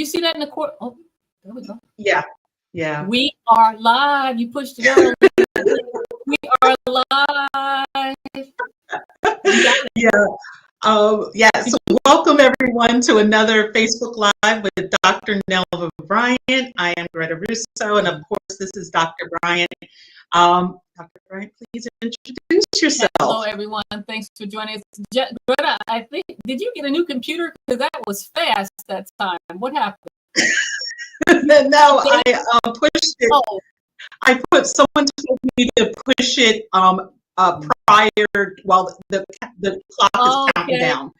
you see that in the court? Oh, there we go. Yeah. Yeah. We are live. You pushed it early. We are live. You got it. Yeah. So welcome everyone to another Facebook Live with Dr. Nelva Bryant. I am Greta Russo, and of course, this is Dr. Bryant. Dr. Bryant, please introduce yourself. Hello, everyone. Thanks for joining us. Greta, I think, did you get a new computer? Because that was fast that time. What happened? No, I pushed it. Oh. Someone told me to push it prior while the clock is counting down.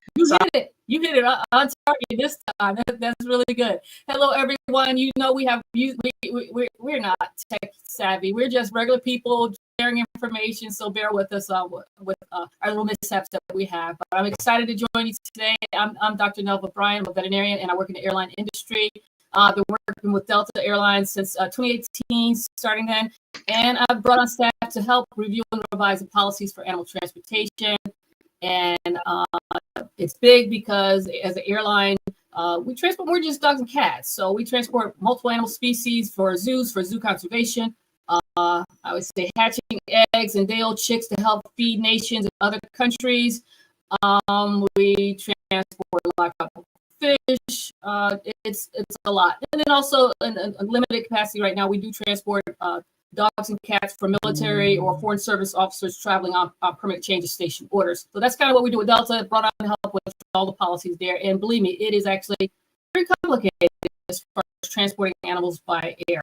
You hit it on target this time. That's really good. Hello, everyone. You know we're not tech savvy. We're just regular people sharing information. So bear with us with our little mishaps that we have. But I'm excited to join you today. I'm Dr. Nelva Bryant. I'm a veterinarian, and I work in the airline industry. Been working with Delta Airlines since 2018, starting then, and I've brought on staff to help review and revise the policies for animal transportation. And it's big because as an airline, we transport more than just dogs and cats. So we transport multiple animal species for zoos, for zoo conservation. I would say hatching eggs and day-old chicks to help feed nations in other countries. We transport live fish. It's a lot. And then also in a limited capacity right now, we do transport dogs and cats for military or foreign service officers traveling on permit change of station orders. So that's kind of what we do with Delta, brought on to help with all the policies there. And believe me, it is actually very complicated as far as transporting animals by air.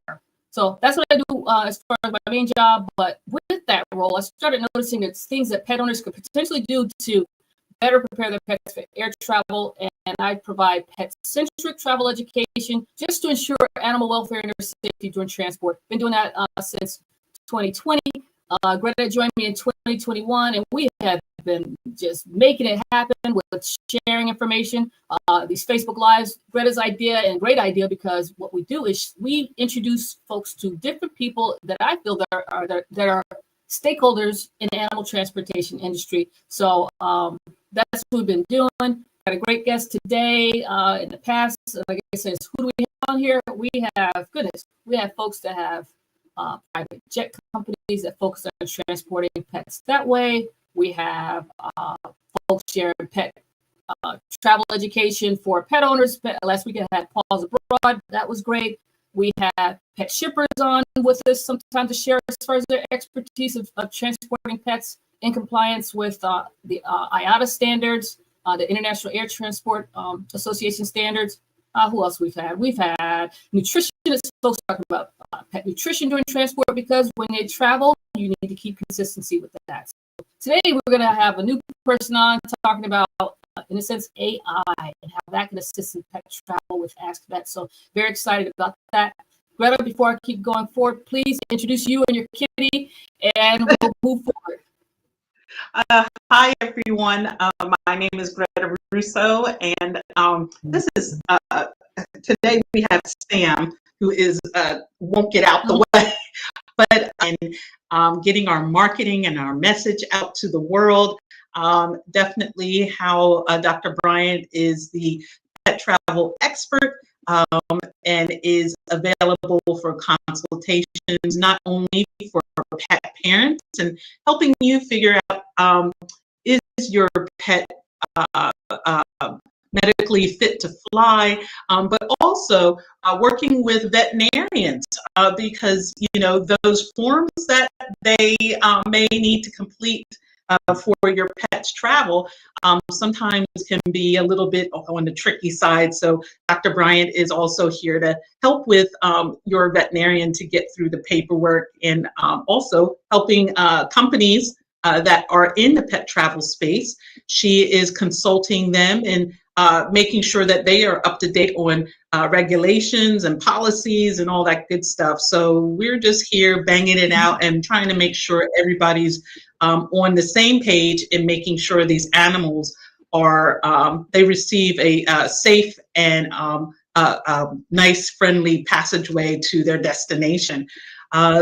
So that's what I do as far as my main job. But with that role, I started noticing that things that pet owners could potentially do to better prepare their pets for air travel, and I provide pet-centric travel education just to ensure animal welfare and their safety during transport. Been doing that since 2020. Greta joined me in 2021, and we have been just making it happen with sharing information. These Facebook Lives, Greta's idea and great idea, because what we do is we introduce folks to different people that I feel that are stakeholders in the animal transportation industry. So that's what we've been doing. Got a great guest today. In the past, like I said, who do we have on here? We have folks that have private jet companies that focus on transporting pets that way. We have folks sharing pet travel education for pet owners. Last week I had Paws Abroad. That was great. We have pet shippers on with us sometimes to share as far as their expertise of transporting pets in compliance with the IATA standards, the International Air Transport Association standards. Who else we've had? We've had nutritionists, folks talking about pet nutrition during transport, because when they travel, you need to keep consistency with that. So today, we're going to have a new person on talking about, in a sense, AI and how that can assist in pet travel with AskVet. So very excited about that. Greta, before I keep going forward, please introduce you and your kitty, and we'll move forward. Hi, everyone. My name is Greta Russo, and this is today we have Sam, who is won't get out the way, but getting our marketing and our message out to the world. Definitely how Dr. Bryant is the pet travel expert and is available for consultations, not only for pet parents and helping you figure out is your pet medically fit to fly, but also working with veterinarians because those forms that they may need to complete for your pet's travel sometimes can be a little bit on the tricky side. So Dr. Bryant is also here to help with your veterinarian to get through the paperwork, and also helping companies that are in the pet travel space. She is consulting them and making sure that they are up to date on regulations and policies and all that good stuff. So we're just here banging it out and trying to make sure everybody's on the same page in making sure these animals are they receive a safe and nice, friendly passageway to their destination.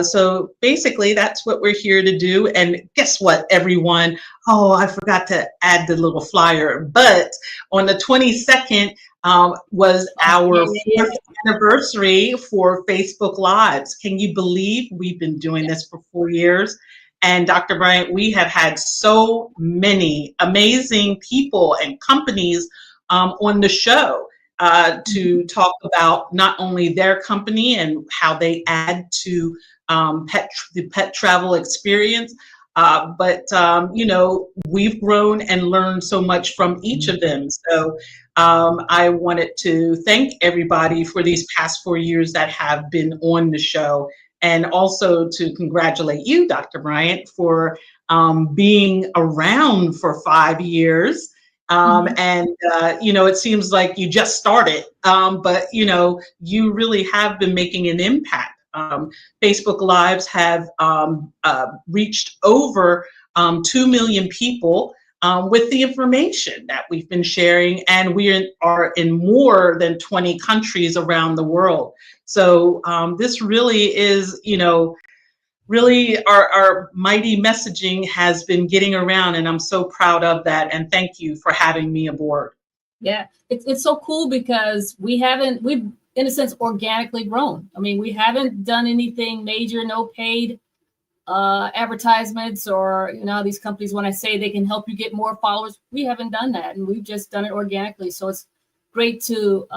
So basically, that's what we're here to do. And guess what, everyone? Oh, I forgot to add the little flyer. But on the 22nd was our Yeah. 4th anniversary for Facebook Lives. Can you believe we've been doing this for 4 years? And Dr. Bryant, we have had so many amazing people and companies on the show to talk about not only their company and how they add to the pet travel experience, but we've grown and learned so much from each of them. So I wanted to thank everybody for these past 4 years that have been on the show, and also to congratulate you, Dr. Bryant, for being around for 5 years. And it seems like you just started, but you really have been making an impact. Facebook Lives have reached over 2 million people with the information that we've been sharing, and we are in more than 20 countries around the world. So this really is, really our mighty messaging has been getting around, and I'm so proud of that. And thank you for having me aboard. Yeah, it's so cool because we've in a sense organically grown. I mean, we haven't done anything major, no paid advertisements, or these companies, when I say they can help you get more followers, we haven't done that, and we've just done it organically. So it's great to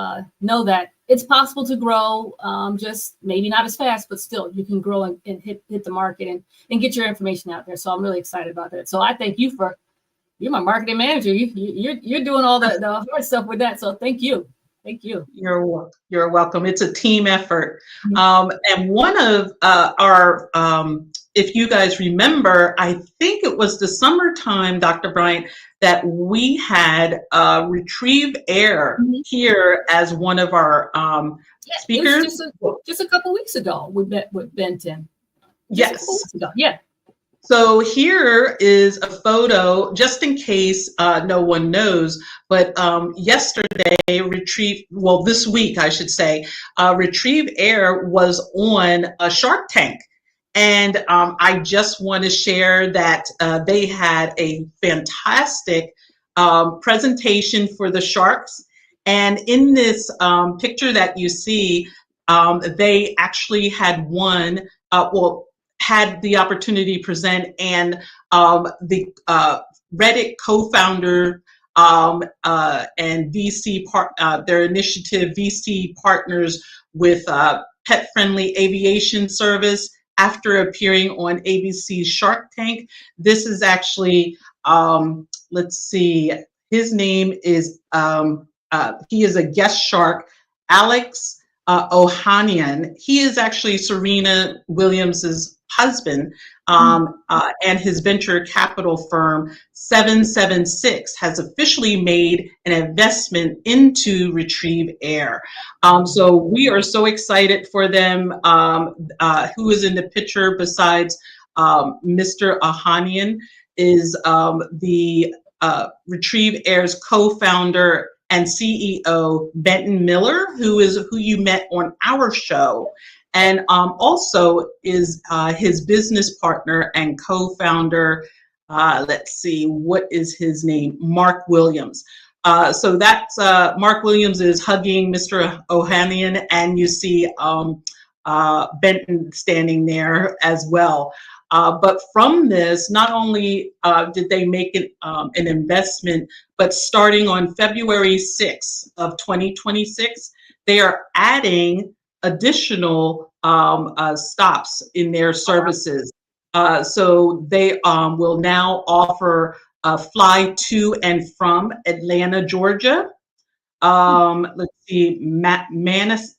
know that it's possible to grow, just maybe not as fast, but still you can grow and hit the market and get your information out there. So I'm really excited about that. So I thank you you're my marketing manager. You're doing all the hard stuff with that. So thank you. Thank you. You're welcome. It's a team effort. And one of our, if you guys remember, I think it was the summertime, Dr. Bryant, that we had Retrieve Air here as one of our speakers. It was just a couple weeks ago we met with Benton. Yes. Yeah. So here is a photo, just in case no one knows, but yesterday, this week, I should say, Retrieve Air was on a Shark Tank. And I just want to share that they had a fantastic presentation for the sharks. And in this picture that you see, they actually had had the opportunity to present, and the Reddit co-founder and VC their initiative VC partners with Pet Friendly Aviation Service after appearing on ABC's Shark Tank. This is actually, let's see, his name is, he is a guest shark, Alex Ohanian. He is actually Serena Williams's husband, and his venture capital firm 776 has officially made an investment into Retrieve Air. So we are so excited for them. Who is in the picture besides Mr. Ohanian is the Retrieve Air's co-founder and CEO, Benton Miller, who you met on our show, and also is his business partner and co-founder, let's see, what is his name? Mark Williams. So that's Mark Williams is hugging Mr. Ohanian, and you see Benton standing there as well. But from this, not only did they make an investment, but starting on February 6th of 2026, they are adding additional stops in their services. So they will now offer fly to and from Atlanta, Georgia. Let's see, Manassas,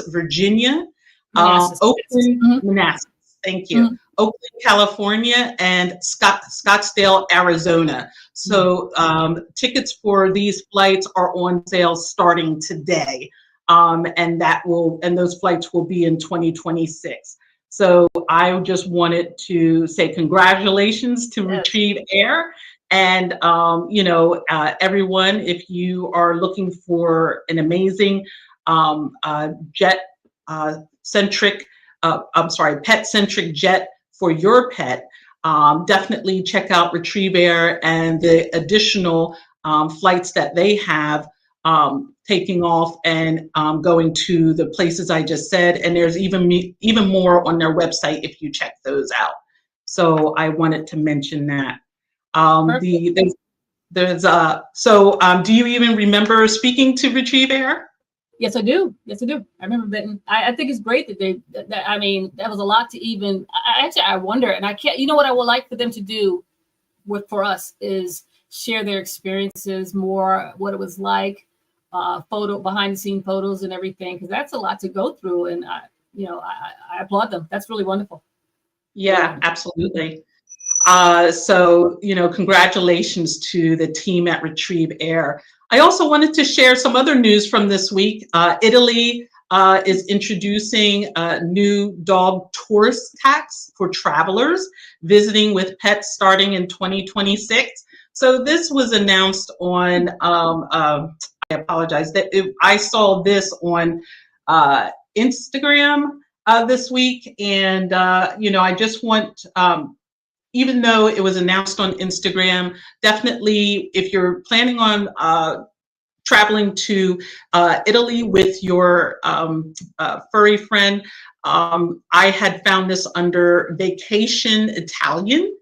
Virginia. Oakland, Manassas. Thank you. Oakland, California, and Scottsdale, Arizona. So tickets for these flights are on sale starting today, and those flights will be in 2026. So I just wanted to say congratulations to Retrieve Air, and everyone, if you are looking for an amazing jet centric pet-centric jet for your pet, definitely check out Retrieve Air and the additional flights that they have taking off and going to the places I just said. And there's even more on their website if you check those out. So I wanted to mention that. Do you even remember speaking to Retrieve Air? Yes, I do. Yes, I do. I remember that. I think it's great that I mean, that was a lot to even, I wonder, and I can't, you know what I would like for them to do for us is share their experiences more, what it was like, behind the scene photos and everything, because that's a lot to go through. And I applaud them. That's really wonderful. Yeah, absolutely. So, congratulations to the team at Retrieve Air. I also wanted to share some other news from this week. Italy is introducing a new dog tourist tax for travelers visiting with pets starting in 2026. So this was announced on, I apologize, I saw this on Instagram this week. And, I just want, even though it was announced on Instagram, definitely if you're planning on traveling to Italy with your furry friend, I had found this under Vacation Italian.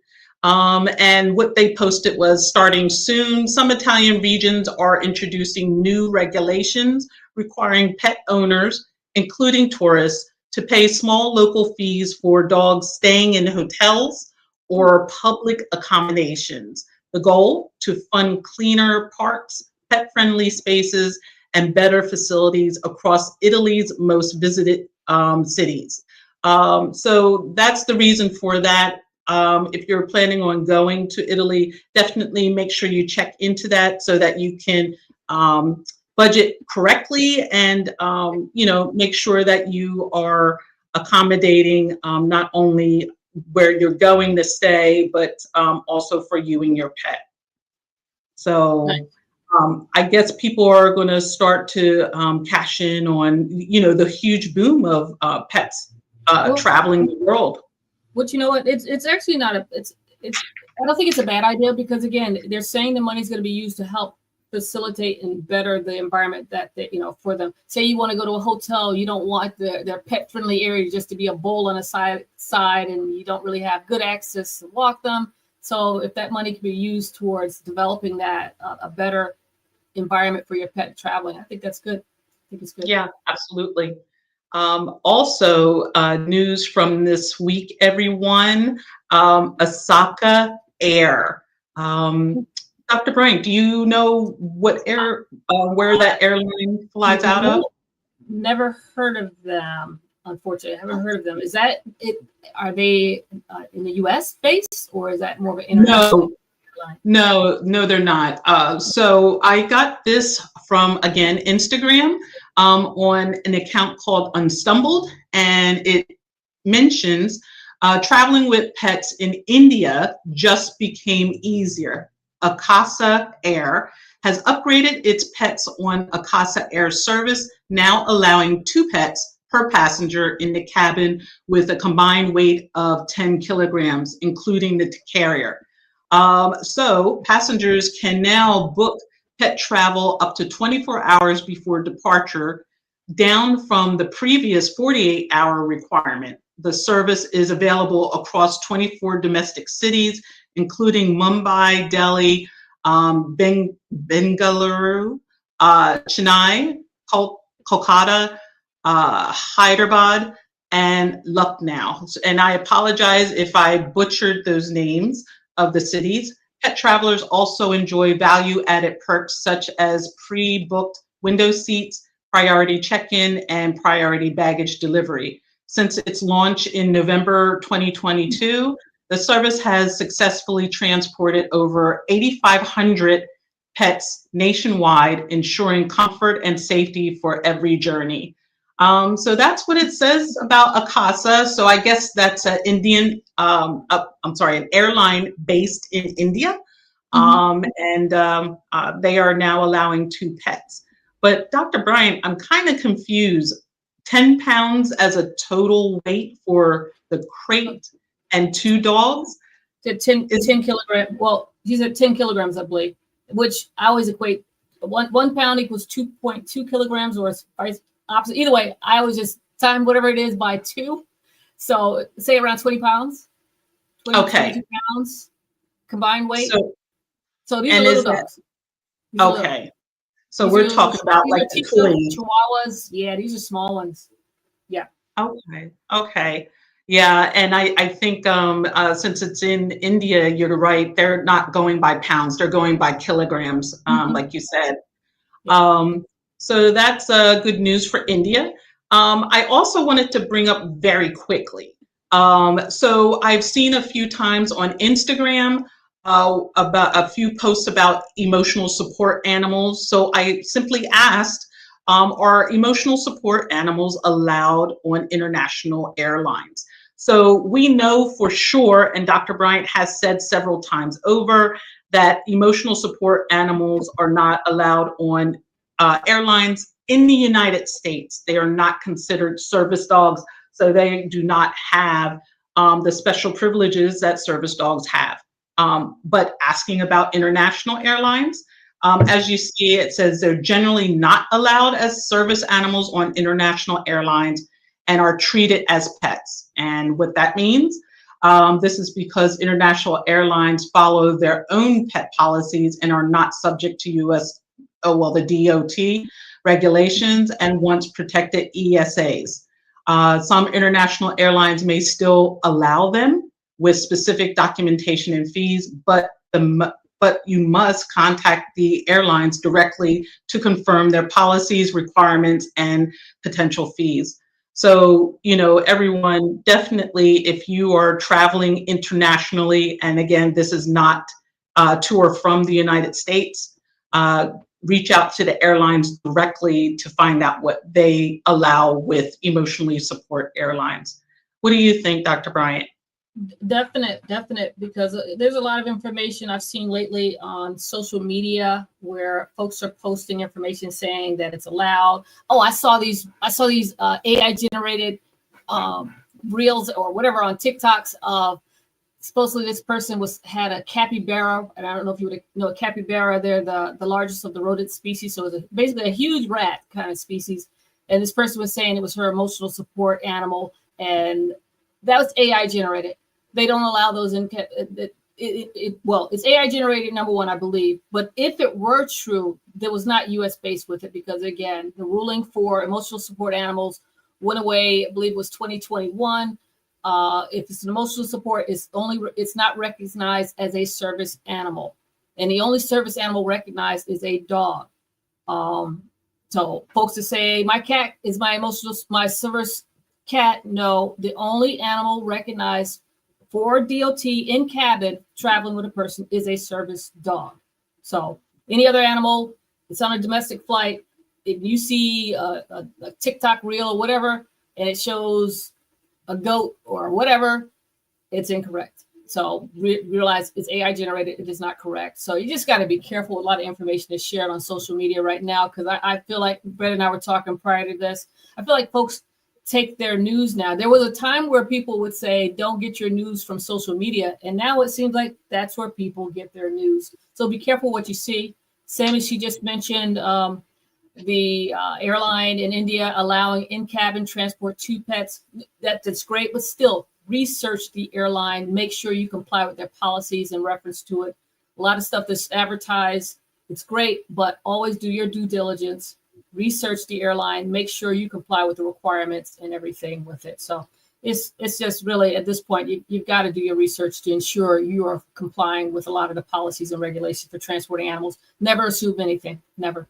And what they posted was starting soon, some Italian regions are introducing new regulations requiring pet owners, including tourists, to pay small local fees for dogs staying in hotels or public accommodations. The goal, to fund cleaner parks, pet-friendly spaces, and better facilities across Italy's most visited cities. So that's the reason for that. If you're planning on going to Italy, definitely make sure you check into that so that you can budget correctly and make sure that you are accommodating not only where you're going to stay, but also for you and your pet. So nice. I guess people are going to start to cash in on, the huge boom of pets traveling the world. But you know what? It's actually not I don't think it's a bad idea because again, they're saying the money is going to be used to help facilitate and better the environment that for them. Say you want to go to a hotel, you don't want their pet friendly area just to be a bowl on a side and you don't really have good access to walk them. So if that money can be used towards developing that a better environment for your pet traveling, I think that's good. I think it's good. Yeah, absolutely. Also, news from this week, everyone, Osaka Air. Dr. Bryant, do you know what where that airline flies out of? Never heard of them. Unfortunately, I haven't heard of them. Is that it? Are they in the U.S. based, or is that more of an international airline? No, they're not. So I got this from, again, Instagram on an account called Unstumbled, and it mentions traveling with pets in India just became easier. Akasa Air has upgraded its pets on Akasa Air service, now allowing 2 pets per passenger in the cabin with a combined weight of 10 kilograms, including the carrier. So passengers can now book pet travel up to 24 hours before departure, down from the previous 48-hour requirement. The service is available across 24 domestic cities, including Mumbai, Delhi, Bengaluru, Chennai, Kolkata, Hyderabad, and Lucknow. And I apologize if I butchered those names of the cities. Pet travelers also enjoy value-added perks such as pre-booked window seats, priority check-in, and priority baggage delivery. Since its launch in November 2022, the service has successfully transported over 8,500 pets nationwide, ensuring comfort and safety for every journey. So that's what it says about Akasa. So I guess that's an an airline based in India. And they are now allowing 2 pets. But Dr. Bryant, I'm kind of confused. 10 pounds as a total weight for the crate and 2 dogs. 10 kilograms. Well, these are 10 kilograms, I believe, which I always equate 1 pound equals 2.2 kilograms, or it's opposite. Either way, I always just time whatever it is by 2. So say around 20 pounds, 22 pounds combined weight. So these are little dogs. Okay. So we're talking about like the toys. Chihuahuas. Yeah, these are small ones. Yeah. Okay. Yeah, and I think since it's in India, you're right. They're not going by pounds; they're going by kilograms, like you said. So that's good news for India. I also wanted to bring up very quickly. So I've seen a few times on Instagram about a few posts about emotional support animals. So I simply asked, are emotional support animals allowed on international airlines? So we know for sure, and Dr. Bryant has said several times over, that emotional support animals are not allowed on airlines in the United States. They are not considered service dogs, so they do not have the special privileges that service dogs have. But asking about international airlines, as you see, it says they're generally not allowed as service animals on international airlines and are treated as pets. And what that means, this is because international airlines follow their own pet policies and are not subject to the DOT regulations and once protected ESAs. Some international airlines may still allow them with specific documentation and fees, but you must contact the airlines directly to confirm their policies, requirements, and potential fees. So, everyone, definitely, if you are traveling internationally, and again, this is not to or from the United States, reach out to the airlines directly to find out what they allow with emotionally support airlines. What do you think, Dr. Bryant? Definite, because there's a lot of information I've seen lately on social media where folks are posting information saying that it's allowed. Oh, I saw these AI generated reels or whatever on TikToks of supposedly this person had a capybara, and I don't know if you would know a capybara. They're the largest of the rodent species, so it's basically a huge rat kind of species. And this person was saying it was her emotional support animal, and that was AI generated. They don't allow those in. It's AI generated, number one, I believe. But if it were true, there was not U.S. based with it because, again, the ruling for emotional support animals went away. I believe it was 2021. If it's an emotional support, it's not recognized as a service animal, and the only service animal recognized is a dog. So folks that say my cat is my service cat, no, the only animal recognized for DOT in cabin traveling with a person is a service dog. So any other animal, it's on a domestic flight. If you see a TikTok reel or whatever, and it shows a goat or whatever, it's incorrect. So realize it's AI generated. It is not correct. So you just got to be careful. A lot of information is shared on social media right now because I feel like Brett and I were talking prior to this. I feel like folks take their news now. There was a time where people would say, don't get your news from social media. And now it seems like that's where people get their news. So be careful what you see. Same as she just mentioned, the airline in India allowing in-cabin transport to pets. That's great, but still research the airline. Make sure you comply with their policies in reference to it. A lot of stuff that's advertised, it's great, but always do your due diligence. Research the airline, make sure you comply with the requirements and everything with it. So it's just really at this point, you've got to do your research to ensure you are complying with a lot of the policies and regulations for transporting animals. Never assume anything, never.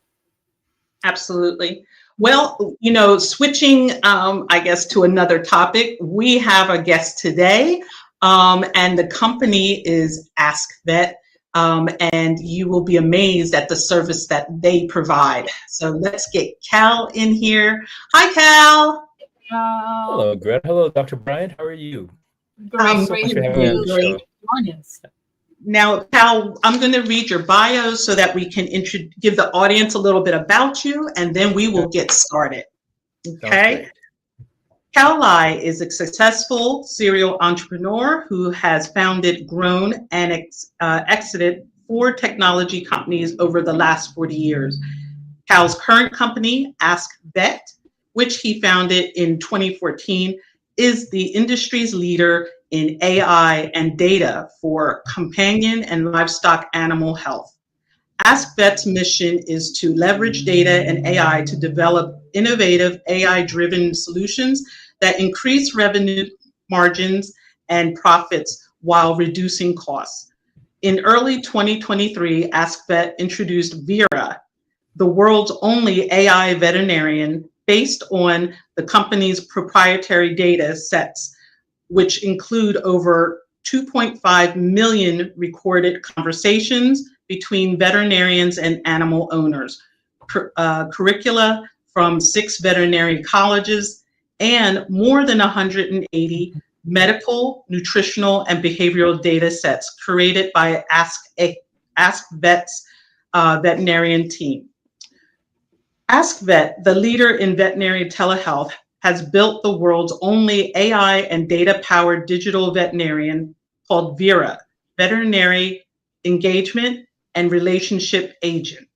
Absolutely. Well, switching, I guess, to another topic, we have a guest today, and the company is AskVet. And you will be amazed at the service that they provide. So let's get Cal in here. Hi, Cal. Hello, Greta. Hello, Dr. Bryant. How are you? Great. So much for having me on the show. Now, Cal, I'm going to read your bio so that we can give the audience a little bit about you, and then we will get started. Okay. Cal Lai is a successful serial entrepreneur who has founded, grown, and exited 4 technology companies over the last 40 years. Cal's current company, AskVet, which he founded in 2014, is the industry's leader in AI and data for companion and livestock animal health. AskVet's mission is to leverage data and AI to develop innovative AI-driven solutions that increase revenue margins and profits while reducing costs. In early 2023, AskVet introduced Vera, the world's only AI veterinarian based on the company's proprietary data sets, which include over 2.5 million recorded conversations between veterinarians and animal owners, curricula from 6 veterinary colleges, and more than 180 medical, nutritional, and behavioral data sets created by AskVet's veterinarian team. AskVet, the leader in veterinary telehealth, has built the world's only AI and data-powered digital veterinarian called Vera, Veterinary Engagement and Relationship Agent.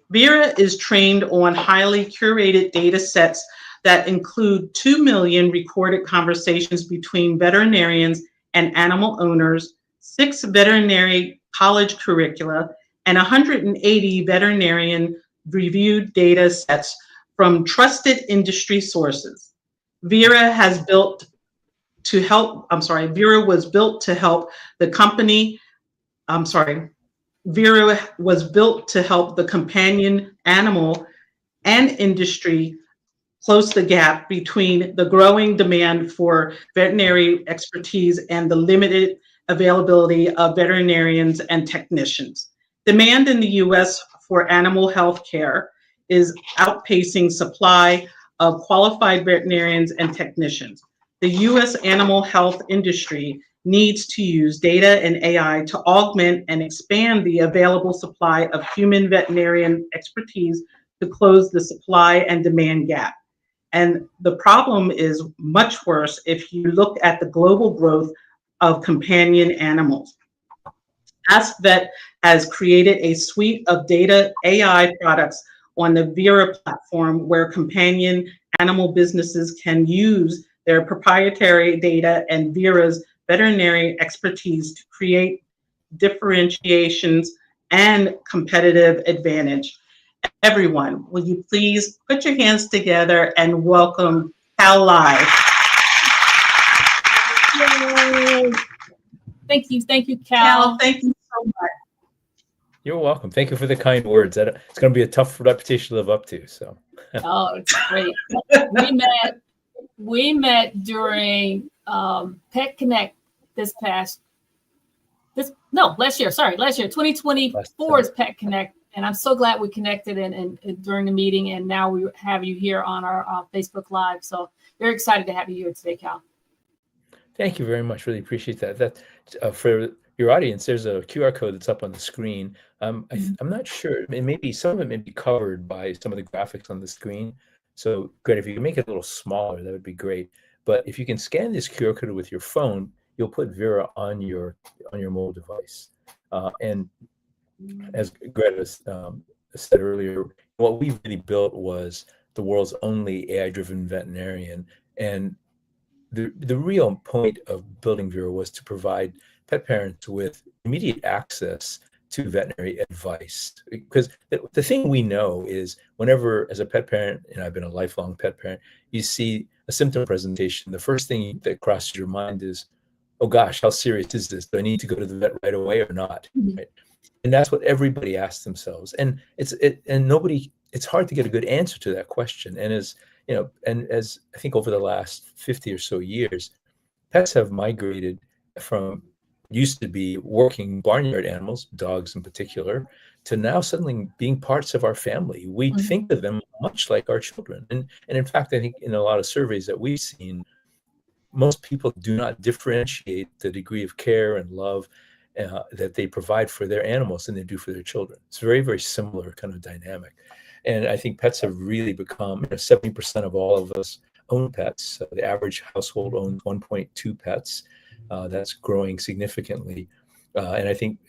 Vera is trained on highly curated data sets that include 2 million recorded conversations between veterinarians and animal owners, 6 veterinary college curricula, and 180 veterinarian reviewed data sets from trusted industry sources. Vera was built to help the company, Vera was built to help the companion animal and industry close the gap between the growing demand for veterinary expertise and the limited availability of veterinarians and technicians. Demand in the US for animal health care is outpacing supply of qualified veterinarians and technicians. The US animal health industry needs to use data and AI to augment and expand the available supply of human veterinarian expertise to close the supply and demand gap. And the problem is much worse if you look at the global growth of companion animals. AskVet has created a suite of data AI products on the Vera platform where companion animal businesses can use their proprietary data and Vera's veterinary expertise to create differentiations and competitive advantage. Everyone, will you please put your hands together and welcome Cal Lai. Yay. Thank you, Cal. Cal, thank you so much. You're welcome. Thank you for the kind words. It's going to be a tough reputation to live up to. So. Oh, it's great. We met during Pet Connect last year, 2024's Pet Connect. And I'm so glad we connected and during the meeting, and now we have you here on our Facebook Live. So very excited to have you here today, Cal. Thank you very much. Really appreciate that. For your audience, there's a QR code that's up on the screen. I'm not sure. Maybe some of it may be covered by some of the graphics on the screen. So great. If you can make it a little smaller, that would be great. But if you can scan this QR code with your phone, you'll put Vera on your mobile device. And as Greta said earlier, what we really built was the world's only AI-driven veterinarian. And the real point of building Vera was to provide pet parents with immediate access to veterinary advice. Because the thing we know is whenever, as a pet parent, and I've been a lifelong pet parent, you see a symptom presentation, the first thing that crosses your mind is, oh gosh, how serious is this? Do I need to go to the vet right away or not? Mm-hmm. Right? And that's what everybody asks themselves. And it's hard to get a good answer to that question. And as I think over the last 50 or so years, pets have migrated from used to be working barnyard animals, dogs in particular, to now suddenly being parts of our family. We think of them much like our children. And in fact, I think in a lot of surveys that we've seen, most people do not differentiate the degree of care and love that they provide for their animals than they do for their children. It's very, very similar kind of dynamic. And I think pets have really become, 70% of all of us own pets. The average household owns 1.2 pets. That's growing significantly. And I think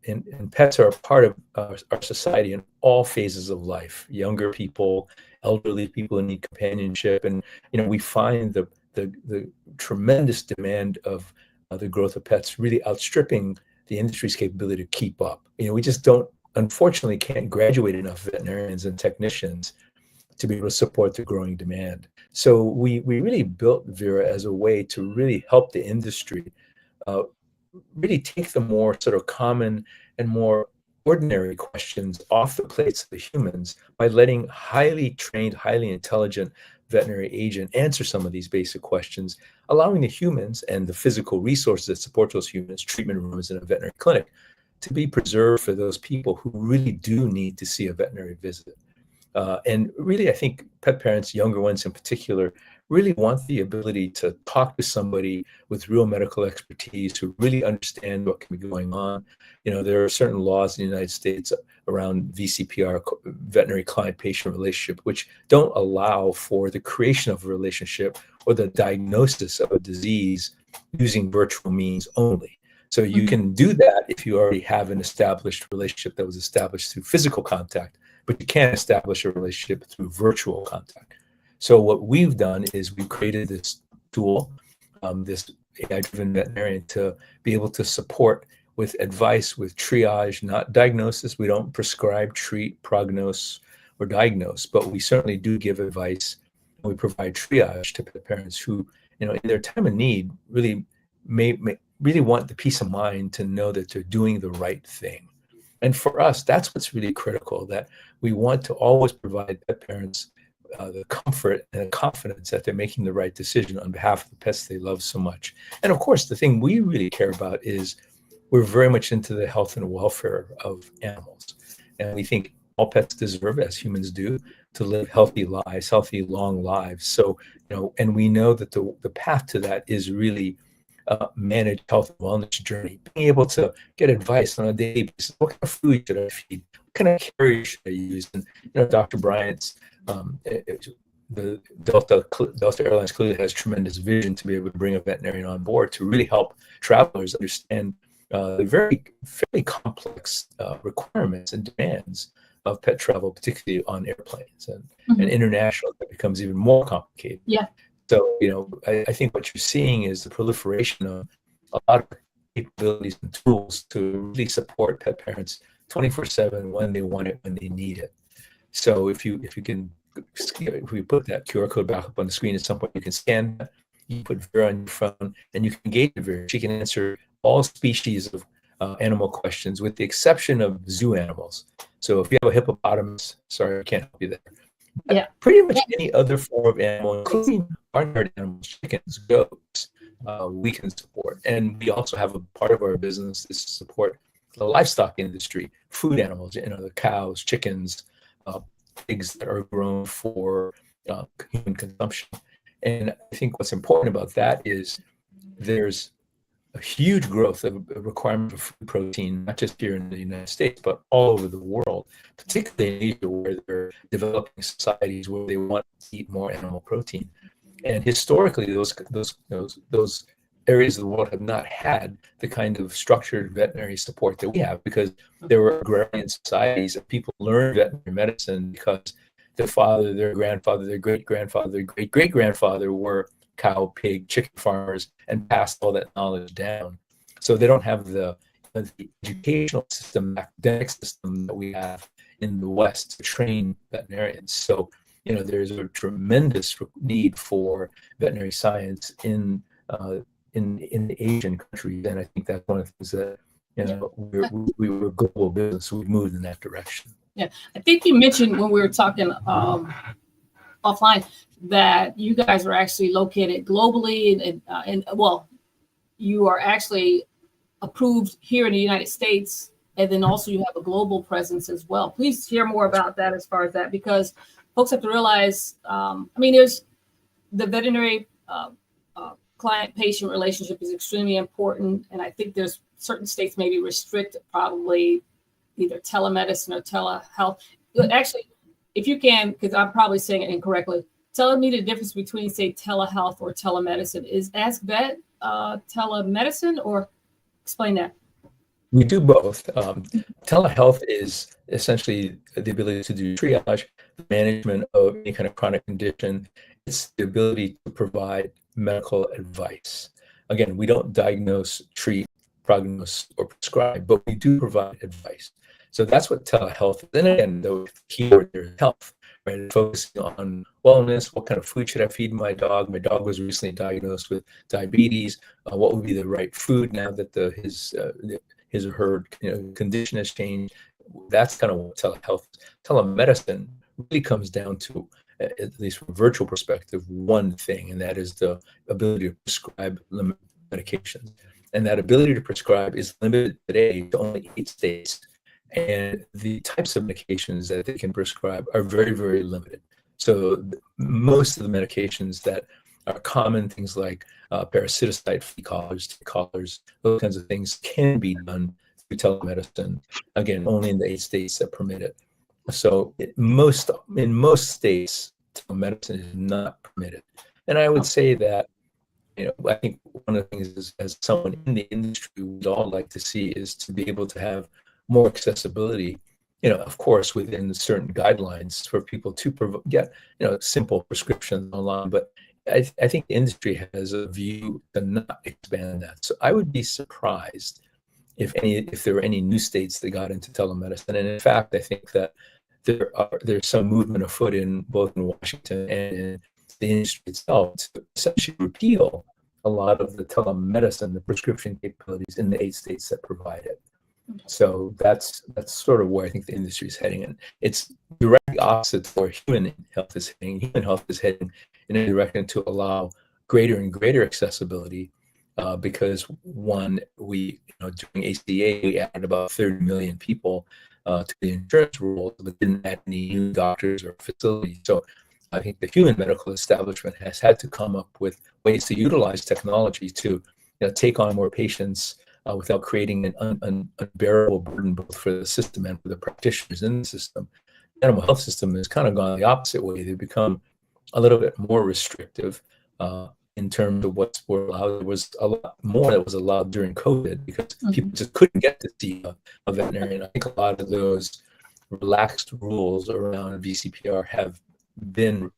and pets are a part of our society in all phases of life. Younger people, elderly people who need companionship. And, we find the tremendous demand of the growth of pets really outstripping the industry's capability to keep up. We just unfortunately can't graduate enough veterinarians and technicians to be able to support the growing demand. So we really built Vera as a way to really help the industry really take the more sort of common and more ordinary questions off the plates of the humans by letting highly trained, highly intelligent veterinary agent answer some of these basic questions, allowing the humans and the physical resources that support those humans, treatment rooms in a veterinary clinic, to be preserved for those people who really do need to see a veterinary visit. And really, I think pet parents, younger ones in particular, really want the ability to talk to somebody with real medical expertise who really understand what can be going on. There are certain laws in the United States around VCPR, veterinary client-patient relationship, which don't allow for the creation of a relationship or the diagnosis of a disease using virtual means only. So you can do that if you already have an established relationship that was established through physical contact, but you can't establish a relationship through virtual contact. So what we've done is we've created this tool, this AI-driven veterinarian, to be able to support with advice, with triage, not diagnosis. We don't prescribe, treat, prognose, or diagnose, but we certainly do give advice. And we provide triage to pet parents who, in their time of need, really really want the peace of mind to know that they're doing the right thing. And for us, that's what's really critical, that we want to always provide pet parents the comfort and the confidence that they're making the right decision on behalf of the pets they love so much. And of course, the thing we really care about is we're very much into the health and welfare of animals. And we think all pets deserve, as humans do, to live healthy lives, healthy, long lives. So, and we know that the path to that is really managed health and wellness journey, being able to get advice on a daily basis. What kind of food should I feed? What kind of carrier should I use? And Dr. Bryant's the Delta Airlines clearly has tremendous vision to be able to bring a veterinarian on board to really help travelers understand the fairly complex requirements and demands of pet travel, particularly on airplanes and international. That becomes even more complicated. Yeah. So, I think what you're seeing is the proliferation of a lot of capabilities and tools to really support pet parents 24/7 when they want it, when they need it. So if we put that QR code back up on the screen at some point, you can scan that, you put Vera on your phone, and you can engage with Vera. She can answer all species of animal questions, with the exception of zoo animals. So if you have a hippopotamus, sorry, I can't help you there. Yeah. Pretty much any other form of animal, including barnyard animals, chickens, goats, we can support. And we also have a part of our business is to support the livestock industry, food animals, the cows, chickens, pigs that are grown for human consumption. And I think what's important about that is there's a huge growth of a requirement for food protein, not just here in the United States, but all over the world, particularly in Asia, where they're developing societies where they want to eat more animal protein. And historically, those areas of the world have not had the kind of structured veterinary support that we have, because there were agrarian societies and people learned veterinary medicine because their father, their grandfather, their great-grandfather, their great-great-grandfather were cow, pig, chicken farmers, and passed all that knowledge down. So they don't have the educational system, academic system that we have in the West to train veterinarians. So, there's a tremendous need for veterinary science in the Asian countries, and I think that's one of the things that we're a global business, so we've moved in that direction. Yeah, I think you mentioned when we were talking offline that you guys are actually located globally, and you are actually approved here in the United States, and then also you have a global presence as well. Please share more about that as far as that, because folks have to realize, there's the veterinary client-patient relationship is extremely important, and I think there's certain states maybe restrict probably either telemedicine or telehealth. Actually, if you can, because I'm probably saying it incorrectly, telling me the difference between, say, telehealth or telemedicine. Is AskVet telemedicine, or explain that? We do both. Telehealth is essentially the ability to do triage, management of any kind of chronic condition. It's the ability to provide medical advice. Again, we don't diagnose, treat, prognose, or prescribe, but we do provide advice. So that's what telehealth is. And again, the keyword there is health, right? Focusing on wellness. What kind of food should I feed my dog? My dog was recently diagnosed with diabetes. What would be the right food now that his or her condition has changed? That's kind of what telehealth is. Telemedicine really comes down to, at least from a virtual perspective, one thing, and that is the ability to prescribe medications. And that ability to prescribe is limited today to only 8 states. And the types of medications that they can prescribe are very, very limited. So most of the medications that are common, things like parasiticide, flea collars, tick collars, those kinds of things can be done through telemedicine. Again, only in the 8 states that permit it. So in most states, telemedicine is not permitted. And I would say that, I think one of the things is, as someone in the industry, we'd all like to see is to be able to have more accessibility, of course, within certain guidelines for people to get, simple prescriptions online. But I think the industry has a view to not expand that. So I would be surprised if there were any new states that got into telemedicine. And in fact, I think that there's some movement afoot in both in Washington and in the industry itself to essentially repeal a lot of the telemedicine, the prescription capabilities in the 8 states that provide it. So that's sort of where I think the industry is heading, and it's directly opposite to where human health is heading. Human health is heading in a direction to allow greater and greater accessibility, because one, during ACA we added about 30 million people to the insurance rules, but didn't add any new doctors or facilities. So I think the human medical establishment has had to come up with ways to utilize technology to take on more patients without creating an unbearable burden both for the system and for the practitioners in the system. The animal health system has kind of gone the opposite way. They've become a little bit more restrictive in terms of what's allowed. There was a lot more that was allowed during COVID because people just couldn't get to see a veterinarian. I think a lot of those relaxed rules around VCPR have been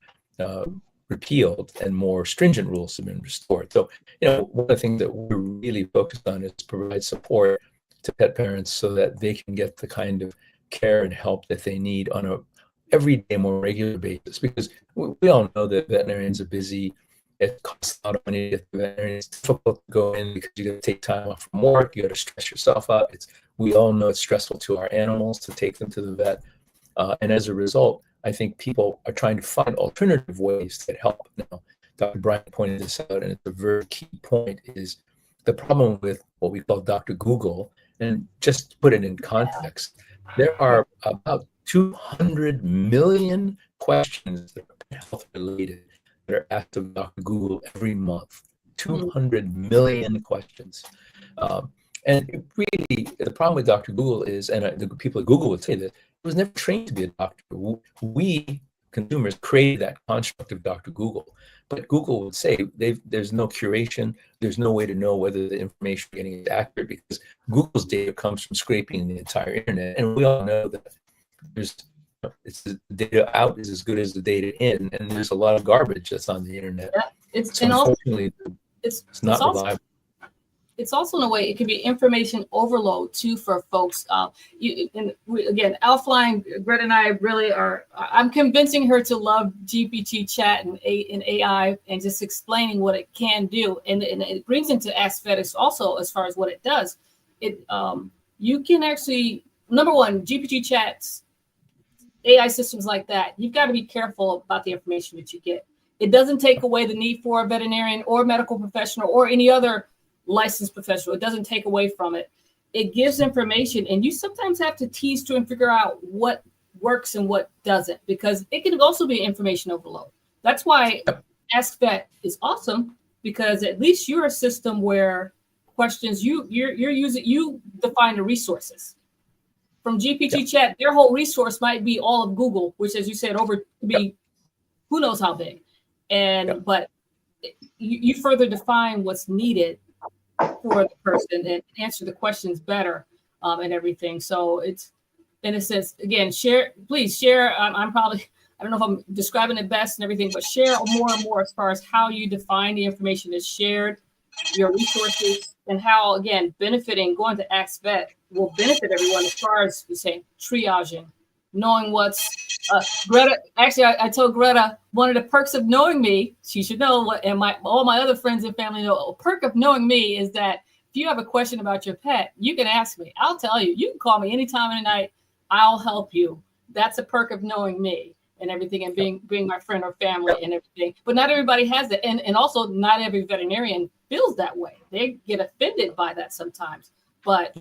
repealed and more stringent rules have been restored. So, one of the things that we're really focused on is to provide support to pet parents so that they can get the kind of care and help that they need on a everyday, more regular basis. Because we all know that veterinarians are busy. It costs a lot of money to get the veterinarian. It's difficult to go in because you got to take time off from work. You got to stress yourself out. We all know it's stressful to our animals to take them to the vet. And as a result, I think people are trying to find alternative ways that help. Now, Dr. Bryant pointed this out, and it's a very key point, is the problem with what we call Dr. Google. And just to put it in context, there are about 200 million questions that are health related that are asked of Dr. Google every month. 200 million questions. And really, the problem with Dr. Google is, and the people at Google would say that, it was never trained to be a doctor. We, consumers, created that construct of Dr. Google. But Google would say there's no curation. There's no way to know whether the information you're getting is accurate because Google's data comes from scraping the entire internet. And we all know that the data out is as good as the data in. And there's a lot of garbage that's on the internet. Yeah, unfortunately, it's not reliable. It's also in a way, it can be information overload too for folks. Again, offline, Greta and I really I'm convincing her to love GPT chat and AI and just explaining what it can do. And it brings into AskVet also as far as what it does. You can actually, number one, GPT chats, AI systems like that, you've got to be careful about the information that you get. It doesn't take away the need for a veterinarian or medical professional or any other licensed professional. It doesn't take away from it. It gives information, and you sometimes have to tease through and figure out what works and what doesn't, because it can also be information overload. That's why AskVet is awesome, because at least you're a system where questions you're using, you define the resources. From GPT chat, their whole resource might be all of Google, which, as you said, over to be who knows how big. And but you further define what's needed for the person and answer the questions better, and everything. So it's, in a sense, again, please share. I'm probably, I don't know if I'm describing it best and everything, but share more and more as far as how you define the information that's shared, your resources, and how, again, going to AskVet will benefit everyone as far as, we say, triaging, knowing what's, Greta, actually, I told Greta, one of the perks of knowing me, she should know what, and all my other friends and family know, a perk of knowing me is that if you have a question about your pet, you can ask me. I'll tell you. You can call me any time of the night. I'll help you. That's a perk of knowing me and everything, and being my friend or family and everything. But not everybody has that. And also not every veterinarian feels that way. They get offended by that sometimes. But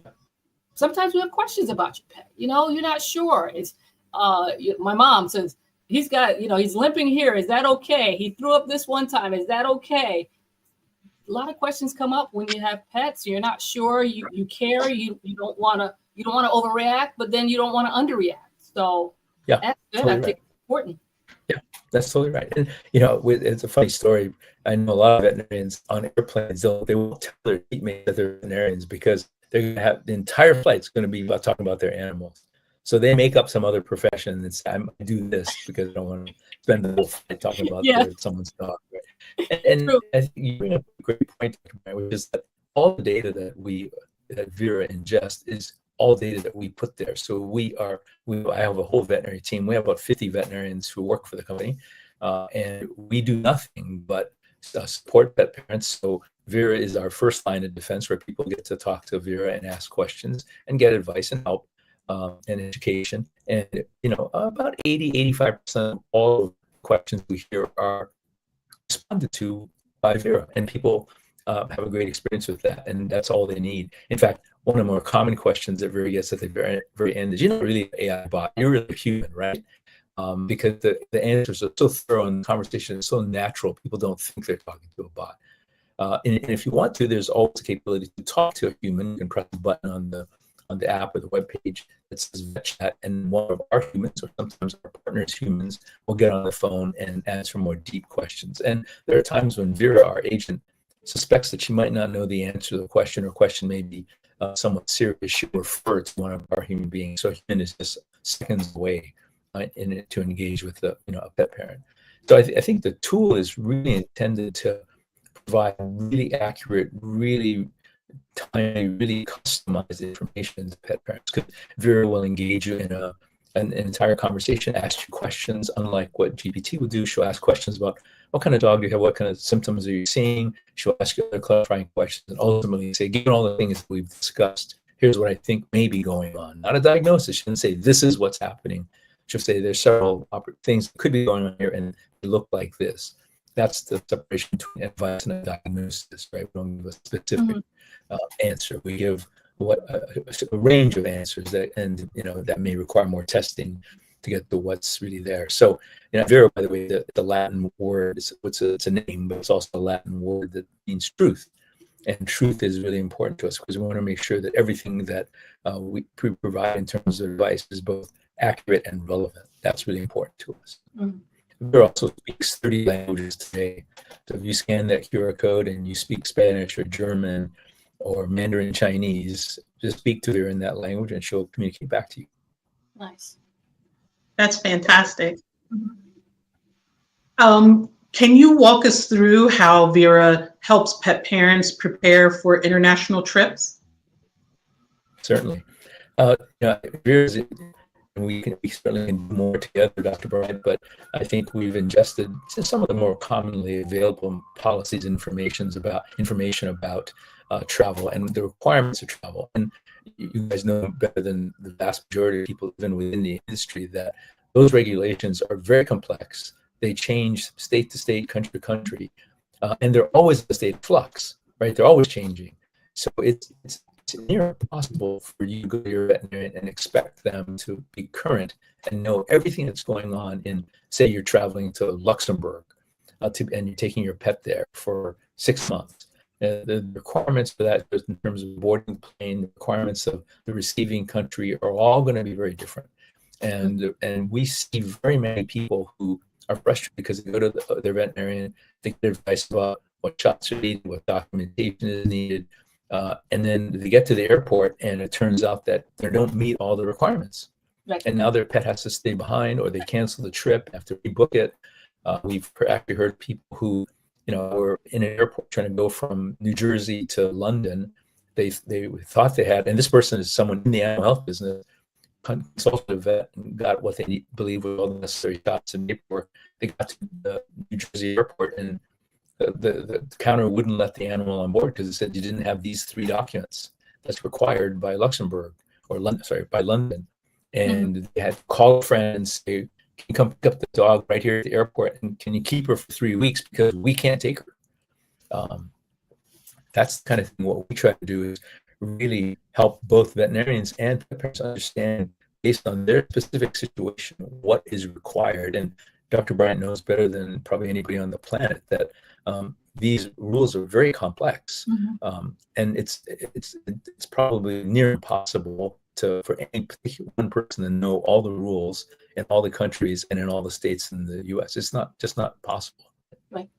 sometimes we have questions about your pet. You're not sure. It's my mom says, he's limping here. Is that okay? He threw up this one time. Is that okay? A lot of questions come up when you have pets. You're not sure. You care. You don't want to overreact, but then you don't want to underreact. So that's good. Totally I think it's important. Yeah, that's totally right. And it's a funny story. I know a lot of veterinarians on airplanes. They won't tell their teammates that they're veterinarians because they're going to have the entire flight's going to be about talking about their animals. So they make up some other profession and say, I do this because I don't want to spend the whole flight talking about someone's dog. Right? And I think you bring up a great point, which is that all the data that Vera ingests is all data that we put there. So I have a whole veterinary team. We have about 50 veterinarians who work for the company, and we do nothing but support pet parents. So Vera is our first line of defense, where people get to talk to Vera and ask questions and get advice and help. And education, and about 80-85% of all of the questions we hear are responded to by Vera, and people have a great experience with that, and that's all they need. In fact, one of the more common questions that Vera gets at the very end is, "You're not really an AI bot, you're really a human, right?" Because the answers are so thorough and the conversation is so natural, people don't think they're talking to a bot. And if you want to, there's always the capability to talk to a human. You can press a button on the app or the web page that says vet chat, and one of our humans, or sometimes our partners' humans, will get on the phone and answer more deep questions. And there are times when Vera, our agent, suspects that she might not know the answer to the question, or question may be somewhat serious. She'll refer to one of our human beings. So a human is just seconds away to engage with a pet parent. So I think the tool is really intended to provide really accurate, really timely, really customized information to pet parents, because Vera will engage you in an entire conversation, ask you questions, unlike what GPT would do. She'll ask questions about what kind of dog you have, what kind of symptoms are you seeing. She'll ask you other clarifying questions, and ultimately say, given all the things that we've discussed, here's what I think may be going on. Not a diagnosis. She didn't say, this is what's happening. She'll say, there's several things that could be going on here, and they look like this. That's the separation between advice and a diagnosis, right? We don't give a specific answer. We give a range of answers that may require more testing to get to what's really there. So, Vera, by the way, the Latin word it's a name, but it's also a Latin word that means truth. And truth is really important to us because we want to make sure that everything that we provide in terms of advice is both accurate and relevant. That's really important to us. Vera also speaks 30 languages today. So if you scan that QR code and you speak Spanish or German or Mandarin Chinese, just speak to her in that language and she'll communicate back to you. Nice. That's fantastic. Can you walk us through how Vera helps pet parents prepare for international trips? Certainly. Vera's, we certainly can do more together, Dr. Bryant, but I think we've ingested some of the more commonly available policies and information about travel and the requirements of travel. And you guys know better than the vast majority of people even within the industry that those regulations are very complex. They change state to state, country to country, and they're always in a state of flux, right? They're always changing. So it's near impossible for you to go to your veterinarian and expect them to be current and know everything that's going on in, say, you're traveling to Luxembourg and you're taking your pet there for 6 months. The requirements for that, just in terms of boarding the plane, the requirements of the receiving country are all going to be very different. And we see very many people who are frustrated because they go to their veterinarian, they get advice about what shots are needed, what documentation is needed, and then they get to the airport and it turns out that they don't meet all the requirements. Right. And now their pet has to stay behind, or they cancel the trip, have to rebook it. We've actually heard people who, were in an airport trying to go from New Jersey to London. They thought they had, and this person is someone in the animal health business, consulted a vet and got what they believe were all the necessary shots and paperwork. They got to the New Jersey airport, and the counter wouldn't let the animal on board because it said you didn't have these 3 documents that's required by Luxembourg or by London. And they had to call a friend and say, can you come pick up the dog right here at the airport, and can you keep her for 3 weeks because we can't take her? That's the kind of thing what we try to do is really help both veterinarians and pet parents understand, based on their specific situation, what is required. And Dr. Bryant knows better than probably anybody on the planet that these rules are very complex, and it's probably near impossible for any particular one person to know all the rules in all the countries and in all the states in the U.S. It's just not possible. Right.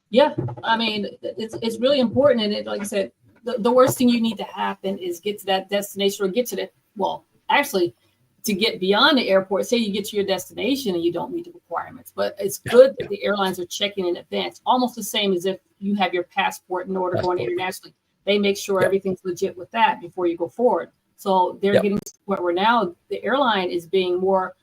Yeah, I mean, it's really important, and like I said, the worst thing you need to happen is get to that destination, or get to the, well, actually, to get beyond the airport. Say you get to your destination and you don't meet the requirements, but it's good that the airlines are checking in advance, almost the same as if you have your passport in order going internationally. They make sure everything's legit with that before you go forward. So they're getting to where now the airline is being more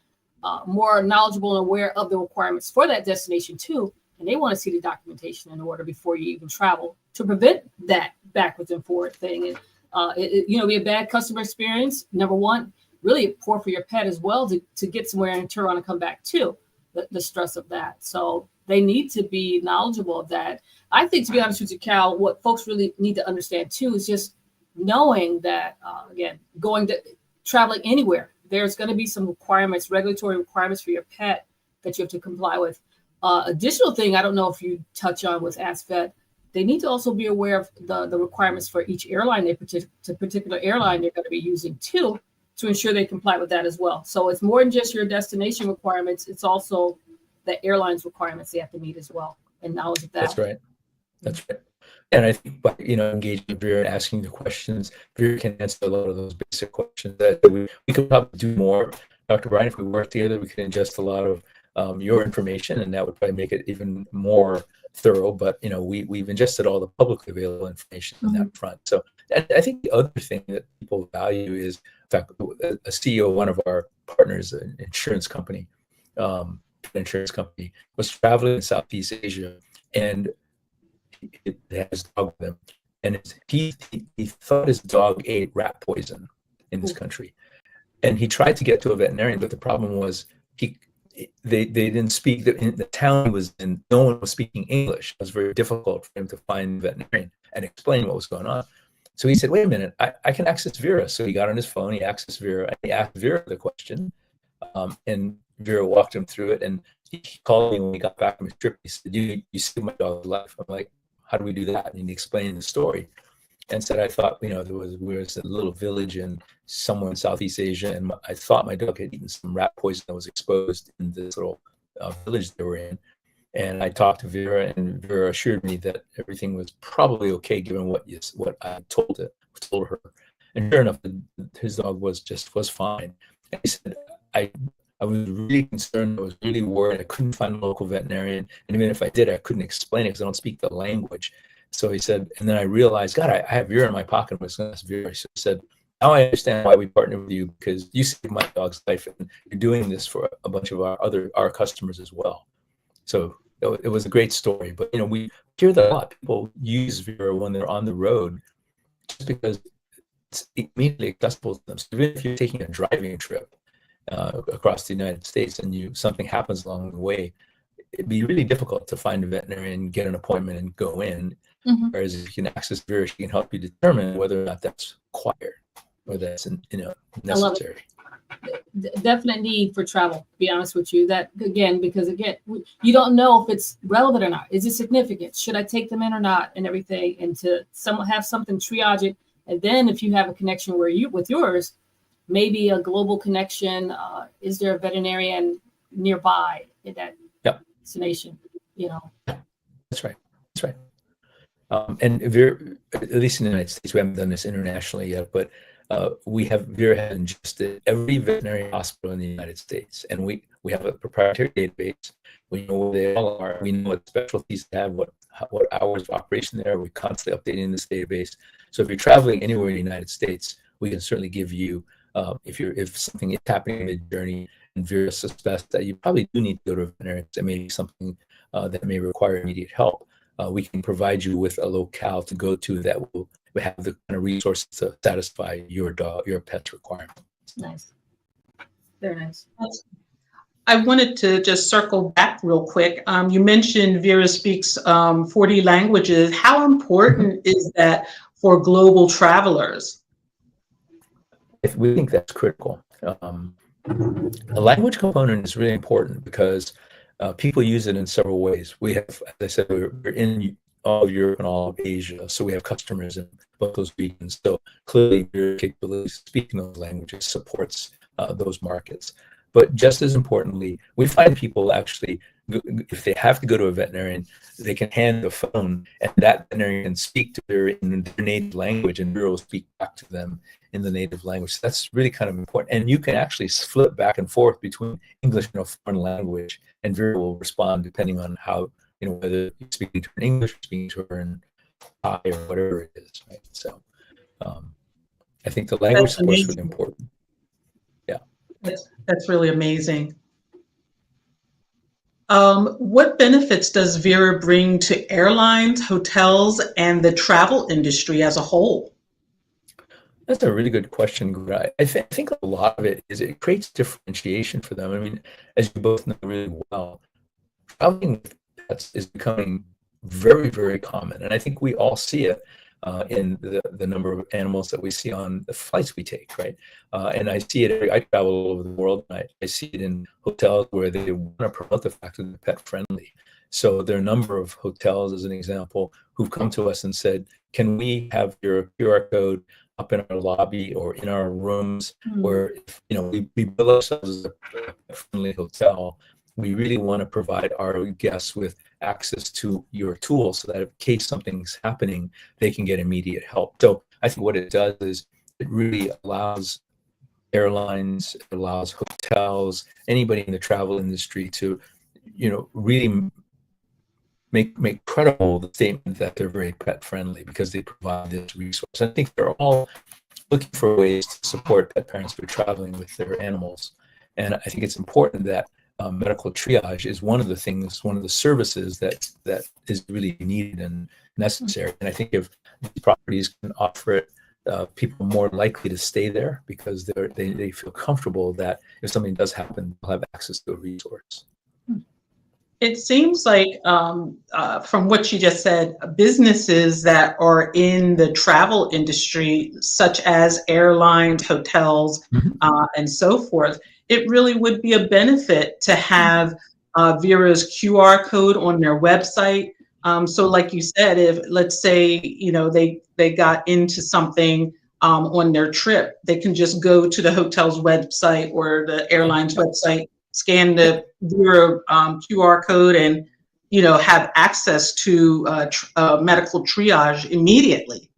knowledgeable and aware of the requirements for that destination too. And they want to see the documentation in order before you even travel, to prevent that backwards and forward thing. And be a bad customer experience. Number one, really poor for your pet as well to get somewhere and turn around and come back too. The stress of that. So they need to be knowledgeable of that. I think, to be honest with you, Cal, what folks really need to understand too is just knowing that, again, traveling anywhere, there's going to be some requirements, regulatory requirements for your pet that you have to comply with. Additional thing, I don't know if you touch on with AskVet, they need to also be aware of the requirements for each airline, particular airline they're going to be using too, to ensure they comply with that as well. So it's more than just your destination requirements. It's also the airline's requirements they have to meet as well, and knowledge of that. That's right. And I think by engaging Vera and asking the questions, Vera can answer a lot of those basic questions that we could probably do more. Dr. Bryant, if we work together, we could ingest a lot of your information, and that would probably make it even more thorough. But we've ingested all the publicly available information on that front. So I think the other thing that people value is, in fact, a CEO of one of our partners, an insurance company, was traveling in Southeast Asia, and he had his dog with him, and he thought his dog ate rat poison in this country, and he tried to get to a veterinarian, but the problem was they didn't speak. In the town he was in, no one was speaking English. It was very difficult for him to find a veterinarian and explain what was going on. So he said, wait a minute, I can access Vera. So he got on his phone, he accessed Vera, and he asked Vera the question, and Vera walked him through it. And he called me when he got back from his trip. He said, you saved my dog's life. I'm like, how do we do that? And he explained the story and said, I thought, we was a little village somewhere in Southeast Asia, and I thought my dog had eaten some rat poison that was exposed in this little village they were in. And I talked to Vera, and Vera assured me that everything was probably okay given what I told her. And sure enough, his dog was fine. And he said, I was really concerned. I was really worried. I couldn't find a local veterinarian, and even if I did, I couldn't explain it because I don't speak the language. So he said, and then I realized, God, I have Vera in my pocket. I was going to ask Vera. So he said, now I understand why we partnered with you, because you saved my dog's life, and you're doing this for a bunch of our customers as well. So it was a great story. But we hear that a lot. People use Vera when they're on the road just because it's immediately accessible to them. So even if you're taking a driving trip across the United States and something happens along the way, it'd be really difficult to find a veterinarian, get an appointment, and go in. Whereas if you can access Vera, she can help you determine whether or not that's required or that's necessary. Definite need for travel, to be honest with you. That because you don't know if it's relevant or not. Is it significant? Should I take them in or not, and everything, and to have something triage it. And then if you have a connection with yours, maybe a global connection, is there a veterinarian nearby in that Yep. destination, you know. That's right. That's right. And Vera, at least in the United States, we haven't done this internationally yet, but Vera has ingested every veterinary hospital in the United States, and we have a proprietary database. We know where they all are. We know what specialties they have, what hours of operation there. We're constantly updating this database. So if you're traveling anywhere in the United States, we can certainly give you, if something is happening in the journey and Vera suspects that you probably do need to go to a veterinarian, that may be something that may require immediate help. We can provide you with a locale to go to that will have the kind of resources to satisfy your pet's requirement. Nice. Very nice. I wanted to just circle back real quick. You mentioned Vera speaks 40 languages. How important is that for global travelers? We think that's critical. The language component is really important because people use it in several ways. We have, as I said, we're in all of Europe and all of Asia, so we have customers in both those regions. So clearly, your capability of speaking those languages supports those markets. But just as importantly, we find people actually, if they have to go to a veterinarian, they can hand the phone, and that veterinarian can speak to their in their native language, and Vera will speak back to them in the native language. That's really kind of important. And you can actually flip back and forth between English and a foreign language, and Vera will respond depending on how, whether you're speaking to her in English, or speaking to her in Thai, or whatever it is, right? So I think the language support is really important. Yeah. That's really amazing. What benefits does Vera bring to airlines, hotels, and the travel industry as a whole? That's a really good question. I think a lot of it is it creates differentiation for them. I mean, as you both know really well, traveling with pets is becoming very, very common. And I think we all see it in the number of animals that we see on the flights we take, right? And I see it, I travel all over the world, and I see it in hotels where they want to promote the fact that they're pet friendly. So there are a number of hotels, as an example, who've come to us and said, can we have your QR code up in our lobby or in our rooms where, we bill ourselves as a friendly hotel. We really want to provide our guests with access to your tools so that in case something's happening, they can get immediate help. So I think what it does is it really allows airlines, it allows hotels, anybody in the travel industry to, really make credible the statement that they're very pet friendly because they provide this resource. I think they're all looking for ways to support pet parents who are traveling with their animals. And I think it's important that medical triage is one of the services that is really needed and necessary. And I think if these properties can offer it, people are more likely to stay there because they feel comfortable that if something does happen, they'll have access to a resource. It seems like, from what you just said, businesses that are in the travel industry, such as airlines, hotels, and so forth, it really would be a benefit to have Vera's QR code on their website. So like you said, if let's say, they got into something on their trip, they can just go to the hotel's website or the airline's website, scan the Vera QR code and, have access to medical triage immediately.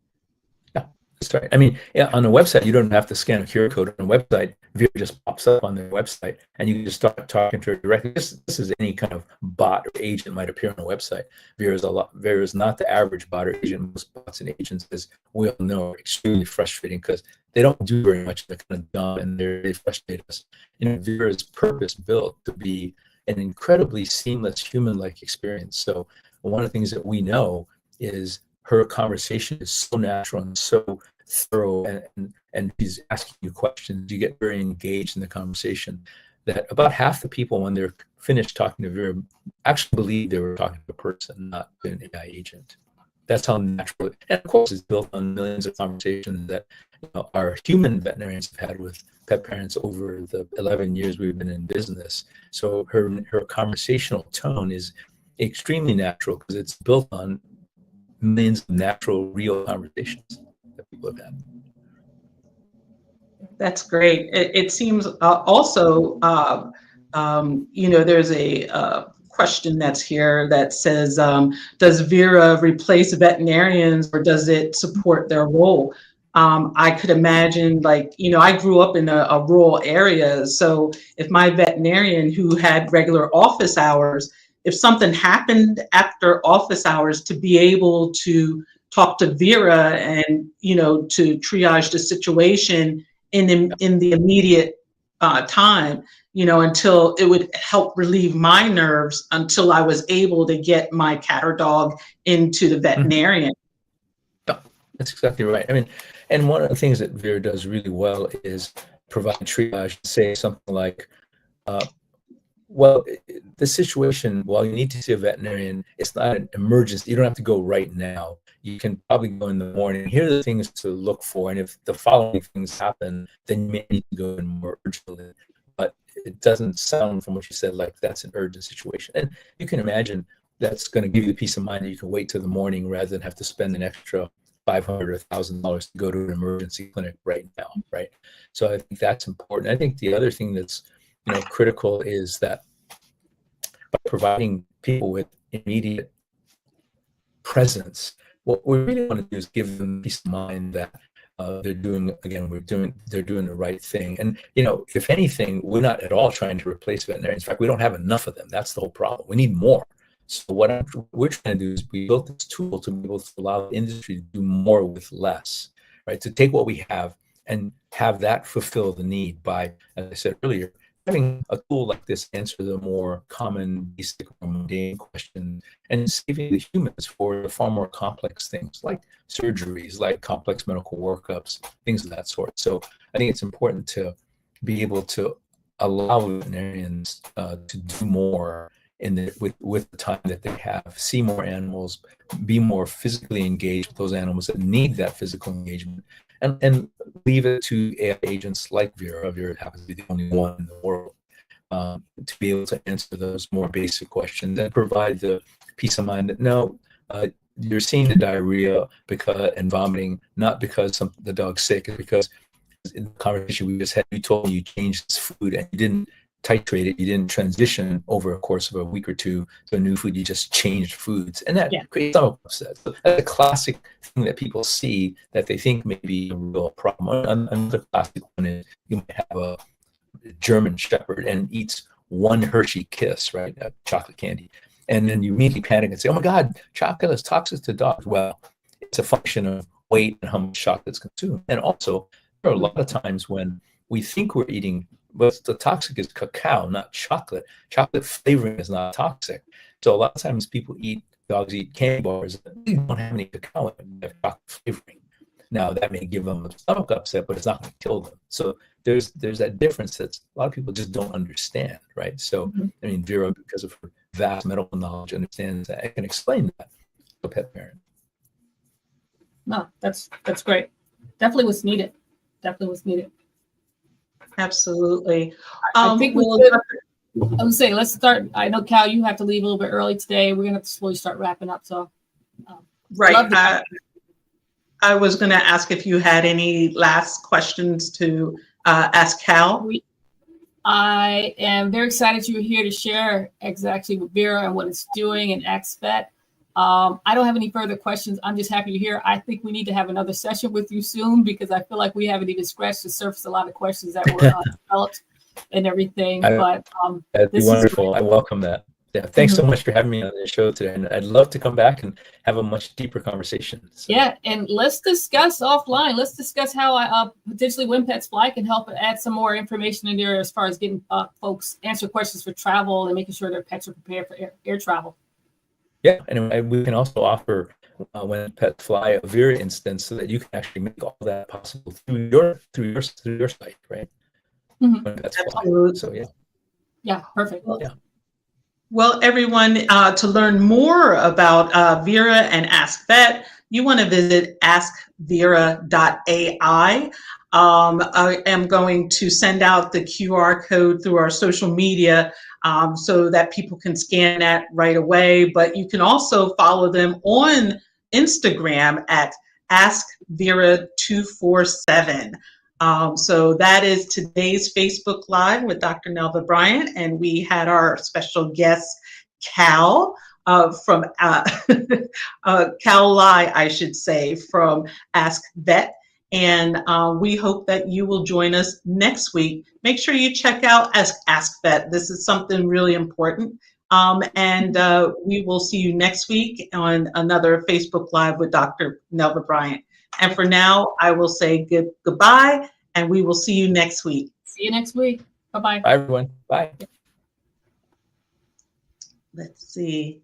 Yeah, that's right. I mean, on the website, you don't have to scan a QR code. On the website, Vera just pops up on their website, and you can just start talking to her directly. This is any kind of bot or agent might appear on a website. Vera is not the average bot or agent. Most bots and agents, as we all know, are extremely frustrating because they don't do very much. They're kind of dumb and they frustrate us. Vera is purpose-built to be an incredibly seamless human-like experience. So one of the things that we know is her conversation is so natural and so thorough, and she's asking you questions. You get very engaged in the conversation that about half the people, when they're finished talking to Vera, actually believe they were talking to a person, not an AI agent. That's how natural it, and of course it's built on millions of conversations that our human veterinarians have had with pet parents over the 11 years we've been in business. So her conversational tone is extremely natural because it's built on millions of natural, real conversations that people have had. That's great. It seems also there's a question that's here that says, does Vera replace veterinarians or does it support their role? I could imagine, like, I grew up in a rural area. So if my veterinarian who had regular office hours, if something happened after office hours, to be able to talk to Vera and, to triage the situation in the immediate time, until it would help relieve my nerves until I was able to get my cat or dog into the veterinarian. Yeah, that's exactly right. I mean, and one of the things that Vera does really well is provide triage, say something like, well, the situation, while you need to see a veterinarian, it's not an emergency. You don't have to go right now. You can probably go in the morning. Here are the things to look for. And if the following things happen, then you may need to go in more urgently. But it doesn't sound from what you said like that's an urgent situation. And you can imagine that's going to give you the peace of mind that you can wait till the morning rather than have to spend an extra $500 or $1,000 to go to an emergency clinic right now, right? So I think that's important. I think the other thing that's critical is that by providing people with immediate presence, what we really want to do is give them peace of mind that they're doing the right thing. And if anything, we're not at all trying to replace veterinarians. In fact, we don't have enough of them. That's the whole problem. We need more. So what we're trying to do is we built this tool to be able to allow the industry to do more with less, right? To take what we have and have that fulfill the need by, as I said earlier, having a tool like this answer the more common, basic, or mundane questions, and saving the humans for the far more complex things like surgeries, like complex medical workups, things of that sort. So I think it's important to be able to allow veterinarians to do more with the time that they have, see more animals, be more physically engaged with those animals that need that physical engagement, and leave it to AI agents like Vera. Vera happens to be the only one in the world to be able to answer those more basic questions and provide the peace of mind that no, you're seeing the diarrhea and vomiting not because the dog's sick, it's because in the conversation we just had, you told me you changed this food and you didn't titrate it, you didn't transition over a course of a week or two to a new food, you just changed foods. And that creates some upset. So that's a classic thing that people see that they think may be a real problem. Another classic one is you might have a German Shepherd and eats one Hershey Kiss, right? Chocolate candy. And then you immediately panic and say, oh my God, chocolate is toxic to dogs. Well, it's a function of weight and how much chocolate is consumed. And also, there are a lot of times when we think we're eating, but the toxic is cacao, not chocolate. Chocolate flavoring is not toxic. So a lot of times dogs eat candy bars that really don't have any cacao in them, they have chocolate flavoring. Now that may give them a stomach upset, but it's not going to kill them. So there's that difference that a lot of people just don't understand, right? So I mean, Vera, because of her vast medical knowledge, understands that. I can explain that to a pet parent. No, that's great. Definitely was needed. Absolutely. I think I would say let's start. I know, Cal, you have to leave a little bit early today. We're gonna have to slowly start wrapping up. So, right. I was going to ask if you had any last questions to ask Cal. I am very excited you were here to share exactly with Vera and what it's doing in AskVet. I don't have any further questions. I'm just happy to hear. I think we need to have another session with you soon because I feel like we haven't even scratched the surface. A lot of questions that were developed and everything. But that'd be wonderful. I welcome that. Yeah, thanks so much for having me on the show today. And I'd love to come back and have a much deeper conversation. So. Yeah, and let's discuss offline. Let's discuss how potentially When Pets Fly can help add some more information in there as far as getting folks answer questions for travel and making sure their pets are prepared for air travel. Yeah, and we can also offer When Pets Fly a Vera instance so that you can actually make all that possible through your site, right? When Pets Fly. So yeah, perfect. Yeah. Well, everyone, to learn more about Vera and AskVet, you want to visit askvera.ai. I am going to send out the QR code through our social media so that people can scan that right away. But you can also follow them on Instagram at AskVera247. So that is today's Facebook Live with Dr. Nelva Bryant, and we had our special guest, Cal, from Cal Lai, I should say, from AskVet. And we hope that you will join us next week. Make sure you check out AskVet. This is something really important. And we will see you next week on another Facebook Live with Dr. Nelva Bryant. And for now, I will say goodbye, and we will see you next week. See you next week. Bye-bye. Bye, everyone. Bye. Let's see.